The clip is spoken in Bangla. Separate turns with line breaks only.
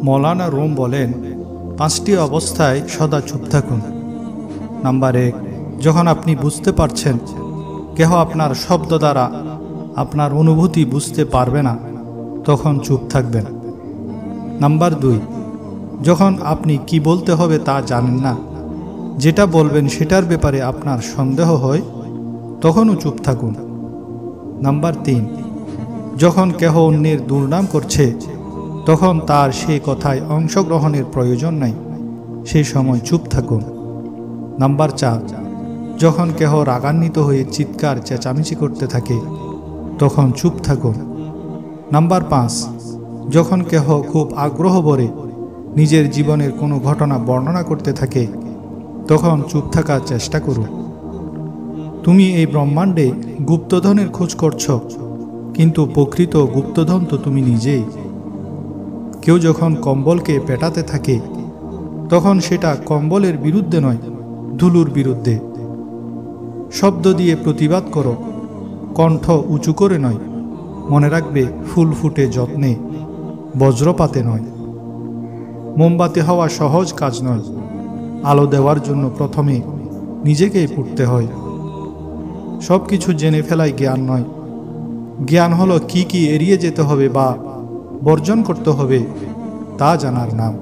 মৌলানা রুম বলেন, 5টি অবস্থায় সদা চুপ থাকুন। নাম্বার 1, যখন আপনি বুঝতে পারছেন কেহ আপনার শব্দ দ্বারা আপনার অনুভূতি বুঝতে পারবে না, তখন চুপ থাকবেন। নাম্বার 2, যখন আপনি কি বলতে হবে তা জানেন না, যেটা বলবেন সেটার ব্যাপারে আপনার সন্দেহ হয়, তখনও চুপ থাকুন। নাম্বার 3, যখন কেহ অন্যের দুর্নাম করছে তখন তার সেই কথায় অংশগ্রহণের প্রয়োজন নাই, সেই সময় চুপ থাকুন। নাম্বার 4, যখন কেহ রাগান্বিত হয়ে চিৎকার চেঁচামেচি করতে থাকে তখন চুপ থাকুন। নাম্বার 5, যখন কেহ খুব আগ্রহ ভরে নিজের জীবনের কোনো ঘটনা বর্ণনা করতে থাকে তখন চুপ থাকার চেষ্টা করুন। তুমি এই ব্রহ্মাণ্ডে গুপ্তধনের খোঁজ করছ, কিন্তু প্রকৃত গুপ্তধন তো তুমি নিজেই। কেউ যখন কম্বলকে পেটাতে থাকে তখন সেটা কম্বলের বিরুদ্ধে নয়, ধুলোর বিরুদ্ধে। শব্দ দিয়ে প্রতিবাদ করো, কণ্ঠ উঁচু করে নয়। মনে রাখবে, ফুল ফুটে যত্নে, বজ্রপাতে নয়। মোমবাতি হওয়া সহজ কাজ নয়। আলো দেওয়ার জন্য প্রথমে নিজেকেই পুড়তে হয়। সব কিছু জেনে ফেলাই জ্ঞান নয়। জ্ঞান হলো কি কি এড়িয়ে যেতে হবে বা বর্জন করতে হবে তা জানার নাম।